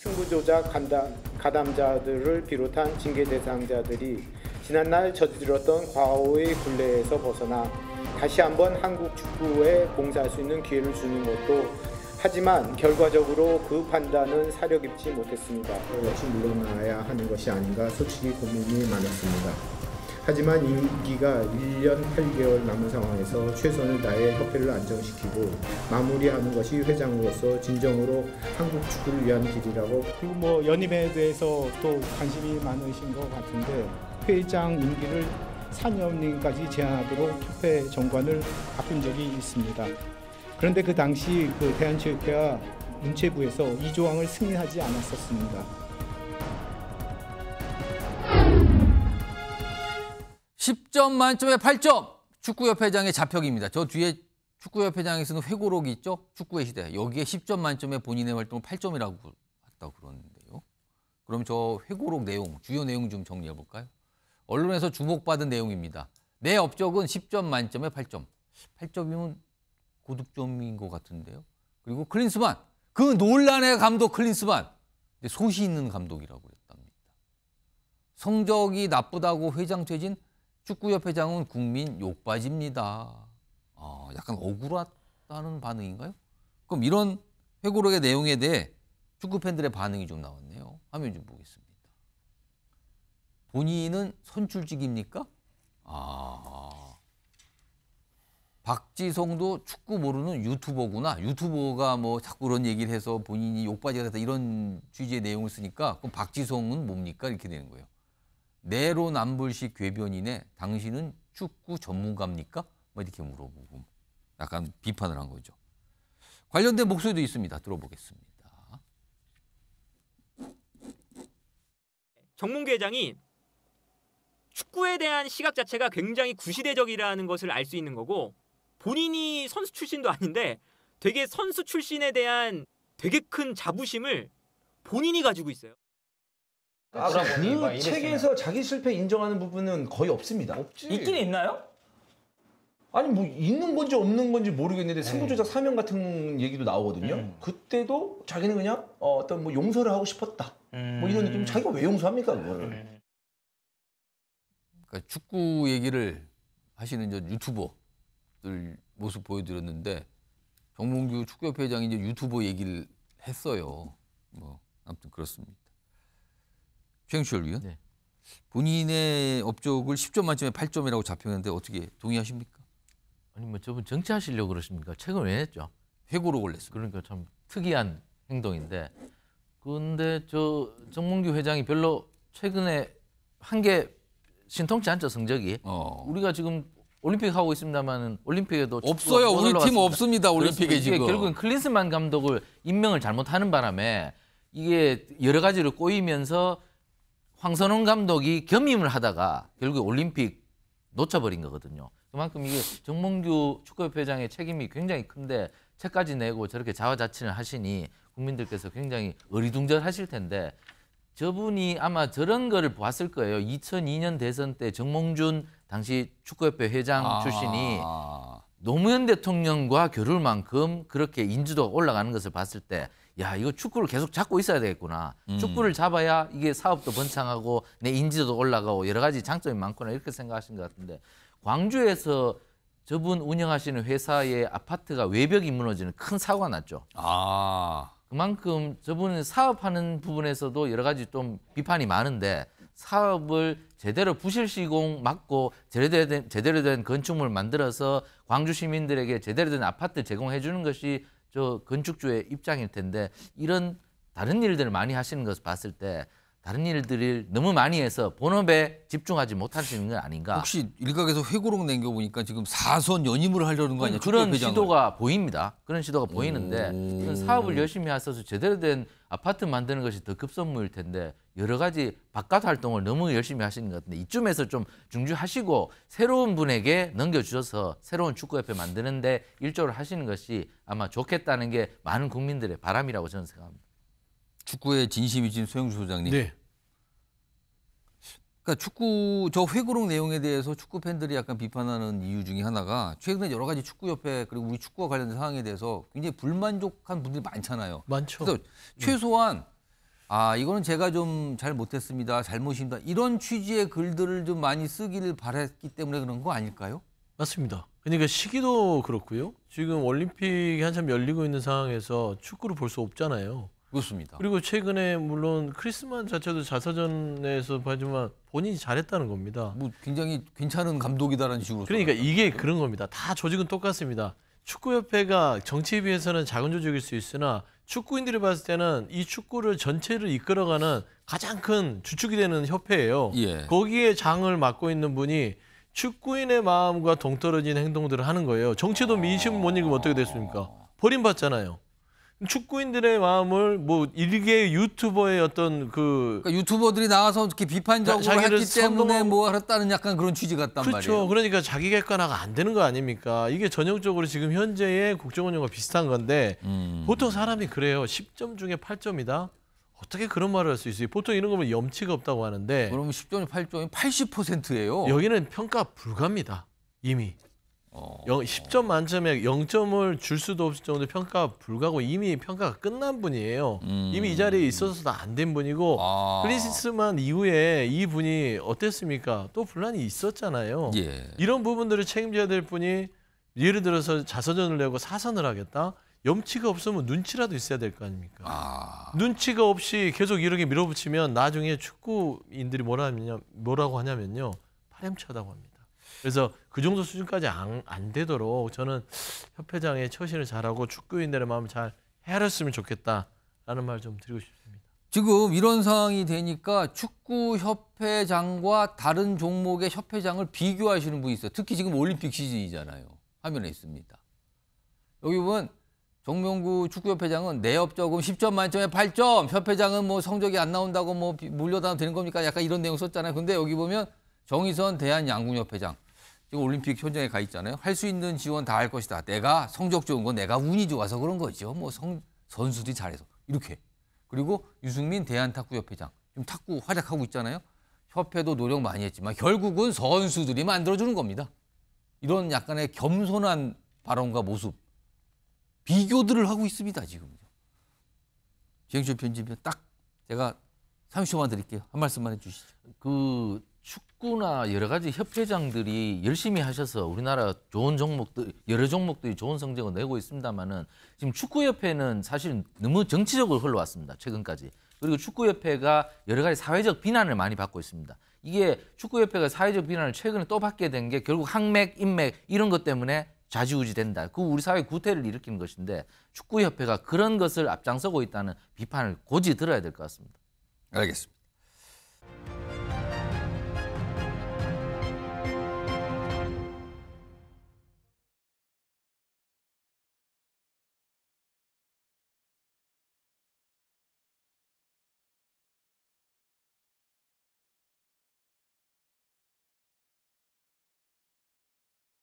승부 조작 가담자들을 비롯한 징계 대상자들이 지난날 저질렀던 과오의 굴레에서 벗어나 다시 한번 한국 축구에 봉사할 수 있는 기회를 주는 것도, 하지만 결과적으로 그 판단은 사려 깊지 못했습니다. 역시 물러나야 하는 것이 아닌가 솔직히 고민이 많았습니다. 하지만 임기가 1년 8개월 남은 상황에서 최선을 다해 협회를 안정시키고 마무리하는 것이 회장으로서 진정으로 한국 축구를 위한 길이라고. 그리고 연임에 대해서 또 관심이 많으신 것 같은데, 회장 임기를 4년까지 제한하도록 협회 정관을 바꾼 적이 있습니다. 그런데 그 당시 대한체육회와 문체부에서 이 조항을 승인하지 않았었습니다. 10점 만점에 8점. 축구협회장의 자평입니다. 저 뒤에 축구협회장이 쓰는 회고록이 있죠? 축구의 시대. 여기에 10점 만점에 본인의 활동을 8점이라고 했다고 그러는데요. 그럼 저 회고록 내용, 주요 내용 좀 정리해 볼까요? 언론에서 주목받은 내용입니다. 내 업적은 10점 만점에 8점. 8점이면 고득점인 것 같은데요. 그리고 클린스만, 그 논란의 감독 클린스만, 소시 있는 감독이라고 그랬답니다. 성적이 나쁘다고 회장 퇴진, 축구협회장은 국민 욕받입니다. 약간 억울하다는 반응인가요? 그럼 이런 회고록의 내용에 대해 축구 팬들의 반응이 좀 나왔네요. 화면 좀 보겠습니다. 본인은 선출직입니까? 박지성도 축구 모르는 유튜버구나. 유튜버가 뭐 자꾸 그런 얘기를 해서 본인이 욕받이가 됐다 이런 취지의 내용을 쓰니까 그럼 박지성은 뭡니까? 이렇게 되는 거예요. 내로남불식 궤변이네. 당신은 축구 전문가입니까? 뭐 이렇게 물어보고 약간 비판을 한 거죠. 관련된 목소리도 있습니다. 들어보겠습니다. 정몽규 회장이 축구에 대한 시각 자체가 굉장히 구시대적이라는 것을 알 수 있는 거고, 본인이 선수 출신도 아닌데 되게 선수 출신에 대한 되게 큰 자부심을 본인이 가지고 있어요. 그 책에서 자기 실패 인정하는 부분은 거의 없습니다. 있긴 있나요? 아니 뭐 있는 건지 없는 건지 모르겠는데 승부조작 사명 같은 얘기도 나오거든요. 그때도 자기는 그냥 어떤 뭐 용서를 하고 싶었다. 뭐 이런 느낌. 자기가 왜 용서합니까 그걸? 그러니까 축구 얘기를 하시는 저 유튜버들 모습 보여드렸는데 정몽규 축구협회장이 이제 유튜버 얘기를 했어요. 뭐 아무튼 그렇습니다. 최영철 위원, 네. 본인의 업적을 10점 만점에 8점이라고 자평했는데 어떻게 동의하십니까? 아니 뭐 저분 정치하시려고 그러십니까? 책을 왜 냈죠? 회고록을 냈습니다. 그러니까 참 특이한 행동인데, 근데 저 정몽규 회장이 별로 최근에 한 게 신통치 않죠, 성적이. 우리가 지금 올림픽 하고 있습니다만은 올림픽에도 없어요. 우리 팀 없습니다. 올림픽에 지금. 결국은 클린스만 감독을 임명을 잘못하는 바람에 이게 여러 가지로 꼬이면서 황선홍 감독이 겸임을 하다가 결국 올림픽 놓쳐버린 거거든요. 그만큼 이게 정몽규 축구협회장의 책임이 굉장히 큰데 책까지 내고 저렇게 자화자찬을 하시니 국민들께서 굉장히 어리둥절하실 텐데, 저분이 아마 저런 거를 봤을 거예요. 2002년 대선 때 정몽준 당시 축구협회 회장 출신이 노무현 대통령과 겨룰 만큼 그렇게 인지도가 올라가는 것을 봤을 때, 야, 이거 축구를 계속 잡고 있어야 되겠구나. 축구를 잡아야 이게 사업도 번창하고 내 인지도도 올라가고 여러 가지 장점이 많구나, 이렇게 생각하신 것 같은데, 광주에서 저분 운영하시는 회사의 아파트가 외벽이 무너지는 큰 사고가 났죠. 그만큼 저분은 사업하는 부분에서도 여러 가지 좀 비판이 많은데, 사업을 제대로 부실 시공 막고 제대로 된 건축물을 만들어서 광주 시민들에게 제대로 된 아파트 제공해 주는 것이 저 건축주의 입장일 텐데, 이런 다른 일들을 많이 하시는 것을 봤을 때 다른 일들을 너무 많이 해서 본업에 집중하지 못하시는 건 아닌가. 혹시 일각에서 회고록 낸 거 보니까 지금 4선 연임을 하려는 거 아니야? 그런 시도가 보입니다. 그런 시도가 보이는데, 이런 사업을 열심히 하셔서 제대로 된 아파트 만드는 것이 더 급선무일 텐데 여러 가지 바깥 활동을 너무 열심히 하시는 것 같은데, 이쯤에서 좀 중지하시고 새로운 분에게 넘겨주셔서 새로운 축구협회 만드는 데 일조를 하시는 것이 아마 좋겠다는 게 많은 국민들의 바람이라고 저는 생각합니다. 축구의 진심이신 소영주 소장님. 네. 그러니까 축구 저 회고록 내용에 대해서 축구 팬들이 약간 비판하는 이유 중에 하나가 최근에 여러 가지 축구협회 그리고 우리 축구와 관련된 상황에 대해서 굉장히 불만족한 분들이 많잖아요. 많죠. 그래서 최소한 이거는 제가 좀 잘 못했습니다. 잘못입니다. 이런 취지의 글들을 좀 많이 쓰기를 바랬기 때문에 그런 거 아닐까요? 맞습니다. 그러니까 시기도 그렇고요. 지금 올림픽이 한참 열리고 있는 상황에서 축구를 볼 수 없잖아요. 그렇습니다. 그리고 최근에 물론 크리스만 자체도 자서전에서 봐주면 본인이 잘했다는 겁니다. 뭐 굉장히 괜찮은 감독이다라는 식으로. 그러니까 이게 그런 겁니다. 다 조직은 똑같습니다. 축구협회가 정치에 비해서는 작은 조직일 수 있으나 축구인들이 봤을 때는 이 축구를 전체를 이끌어가는 가장 큰 주축이 되는 협회예요. 예. 거기에 장을 맡고 있는 분이 축구인의 마음과 동떨어진 행동들을 하는 거예요. 정치도 민심 못 읽으면 어떻게 됐습니까? 버림받잖아요. 축구인들의 마음을 뭐 일개 유튜버의 어떤 그러니까 유튜버들이 나와서 이렇게 비판적으로 자기를 했기 때문에 선동하고- 뭐 했다는 약간 그런 취지 같단 그렇죠. 말이에요. 그러니까 자기 객관화가 안 되는 거 아닙니까? 이게 전형적으로 지금 현재의 국정원용과 비슷한 건데 보통 사람이 그래요. 10점 중에 8점이다. 어떻게 그런 말을 할 수 있어요? 보통 이런 거면 염치가 없다고 하는데 그러면 10점이 8점이 80%예요. 여기는 평가 불가입니다. 이미. 10점 만점에 0점을 줄 수도 없을 정도 평가 불가고 이미 평가가 끝난 분이에요. 이미 이 자리에 있어서도 안 된 분이고 클린시스만 이후에 이 분이 어땠습니까? 또 분란이 있었잖아요. 예. 이런 부분들을 책임져야 될 분이 예를 들어서 자서전을 내고 사선을 하겠다? 염치가 없으면 눈치라도 있어야 될 거 아닙니까? 눈치가 없이 계속 이렇게 밀어붙이면 나중에 축구인들이 뭐라고 하냐면요. 파렴치하다고 합니다. 그래서 그 정도 수준까지 안 되도록 저는 협회장의 처신을 잘하고 축구인들의 마음을 잘 헤아렸으면 좋겠다라는 말 좀 드리고 싶습니다. 지금 이런 상황이 되니까 축구협회장과 다른 종목의 협회장을 비교하시는 분이 있어요. 특히 지금 올림픽 시즌이잖아요. 화면에 있습니다. 여기 보면 정명구 축구협회장은 내역적금 10점 만점에 8점, 협회장은 뭐 성적이 안 나온다고 뭐 물려다 되는 겁니까? 약간 이런 내용 썼잖아요. 근데 여기 보면 정의선 대한양궁협회장 지금 올림픽 현장에 가 있잖아요. 할 수 있는 지원 다 할 것이다. 내가 성적 좋은 건 내가 운이 좋아서 그런 거죠. 뭐 선수들이 잘해서 이렇게. 그리고 유승민 대한탁구협회장 지금 탁구 활약하고 있잖아요. 협회도 노력 많이 했지만 결국은 선수들이 만들어주는 겁니다. 이런 약간의 겸손한 발언과 모습 비교들을 하고 있습니다. 지금. 지행철 편집위원 딱 제가 30초만 드릴게요. 한 말씀만 해주시죠. 그 축구나 여러 가지 협회장들이 열심히 하셔서 우리나라 좋은 종목들 여러 종목들이 좋은 성적을 내고 있습니다만은 지금 축구협회는 사실 너무 정치적으로 흘러왔습니다. 최근까지. 그리고 축구협회가 여러 가지 사회적 비난을 많이 받고 있습니다. 이게 축구협회가 사회적 비난을 최근에 또 받게 된 게 결국 항맥, 인맥 이런 것 때문에 좌지우지 된다. 그 우리 사회 구태를 일으키는 것인데 축구협회가 그런 것을 앞장서고 있다는 비판을 고지 들어야 될 것 같습니다. 알겠습니다.